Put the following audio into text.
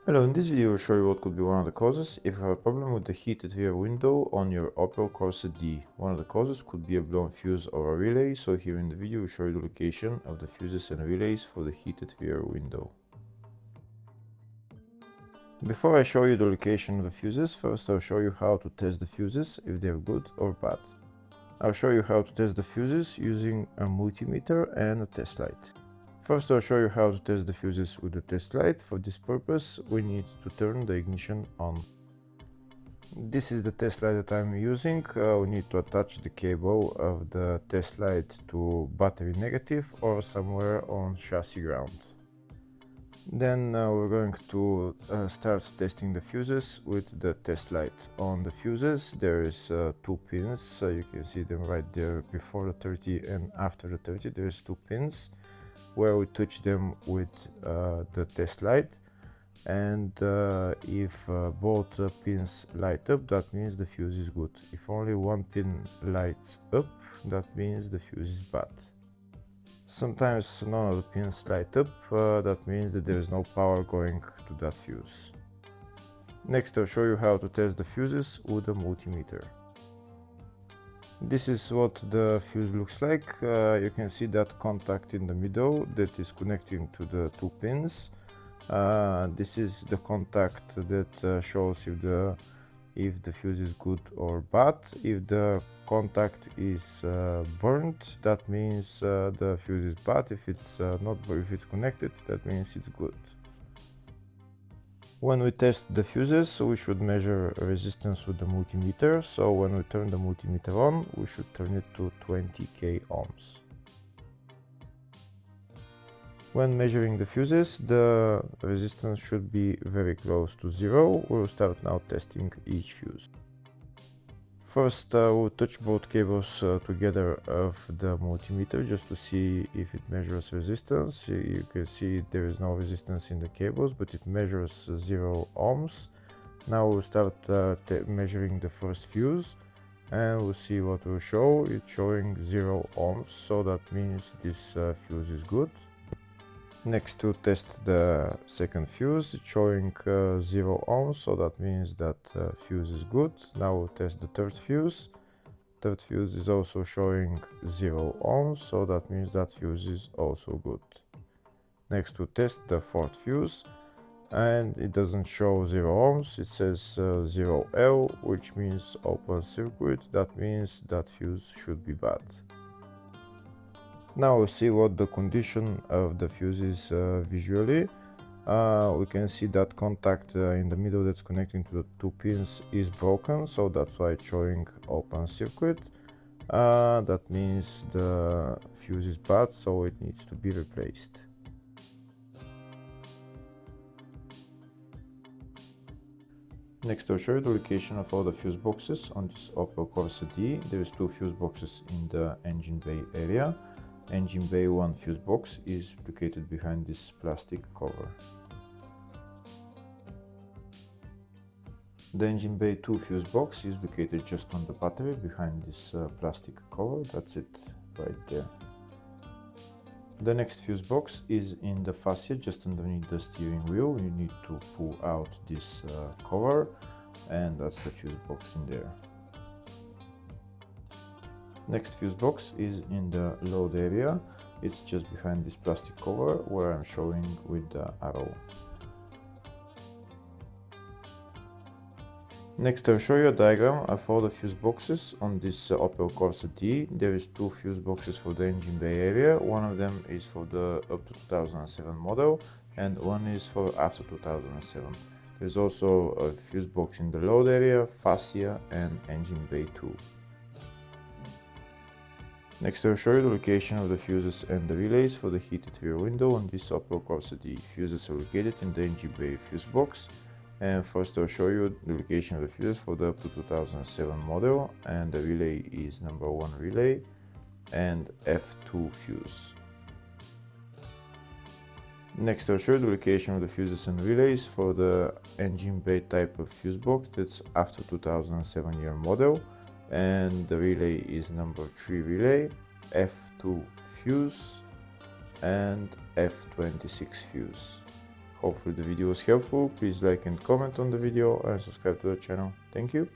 Hello, in this video I'll show you what could be one of the causes if you have a problem with the heated rear window on your Opel Corsa D. One of the causes could be a blown fuse or a relay, so here in the video we'll show you the location of the fuses and relays for the heated rear window. Before I show you the location of the fuses, first I'll show you how to test the fuses, if they're good or bad. I'll show you how to test the fuses using a multimeter and a test light. First, I'll show you how to test the fuses with the test light. For this purpose, we need to turn the ignition on. This is the test light that I'm using. We need to attach the cable of the test light to battery negative or somewhere on chassis ground. Then we're going to start testing the fuses with the test light. On the fuses there is two pins, you can see them right there before the 30 and after the 30. There's two pins where we touch them with the test light, and if both pins light up, that means the fuse is good. If only one pin lights up, that means the fuse is bad. Sometimes none of the pins light up, that means that there is no power going to that fuse. Next I'll show you how to test the fuses with a multimeter. This is what the fuse looks like. You can see that contact in the middle that is connecting to the two pins. This is the contact that shows if the fuse is good or bad. If the contact is burnt, that means the fuse is bad. If it's if it's connected, that means it's good. When we test the fuses, we should measure resistance with the multimeter. So when we turn the multimeter on, we should turn it to 20k ohms. When measuring the fuses, the resistance should be very close to zero. We'll start now testing each fuse. First, we'll touch both cables together of the multimeter just to see if it measures resistance. You can see there is no resistance in the cables, but it measures 0 ohms. Now we'll start measuring the first fuse, and we'll see what will show. It's showing 0 ohms, so that means this fuse is good. Next, to test the second fuse, it's showing 0 ohms, so that means that fuse is good. Now we'll test the third fuse. Third fuse is also showing 0 ohms, so that means that fuse is also good. Next, we'll test the fourth fuse, and it doesn't show 0 ohms, it says 0L, which means open circuit. That means that fuse should be bad. Now we'll see what the condition of the fuse is visually. We can see that contact in the middle that's connecting to the two pins is broken, so that's why it's showing open circuit. That means the fuse is bad, so it needs to be replaced. Next I'll show you the location of all the fuse boxes on this Opel Corsa D. There is two fuse boxes in the engine bay area. Engine bay 1 fuse box is located behind this plastic cover. The engine bay 2 fuse box is located just on the battery behind this plastic cover. That's it right there. The next fuse box is in the fascia just underneath the steering wheel. You need to pull out this cover, and that's the fuse box in there. Next fuse box is in the load area. It's just behind this plastic cover where I'm showing with the arrow. Next I'll show you a diagram of all the fuse boxes on this Opel Corsa D. There is two fuse boxes for the engine bay area. One of them is for the up to 2007 model, and one is for after 2007. There's also a fuse box in the load area, fascia, and engine bay 2. Next I'll show you the location of the fuses and the relays for the heated rear window on this Opel Corsa D. Fuses are located in the engine bay fuse box, and first I'll show you the location of the fuses for the up to 2007 model, and the relay is number 1 relay and F2 fuse. Next I'll show you the location of the fuses and relays for the engine bay type of fuse box that's after 2007 year model, and the relay is number 3 relay, F2 fuse and F26 fuse. Hopefully the video was helpful. Please like and comment on the video and subscribe to the channel. Thank you.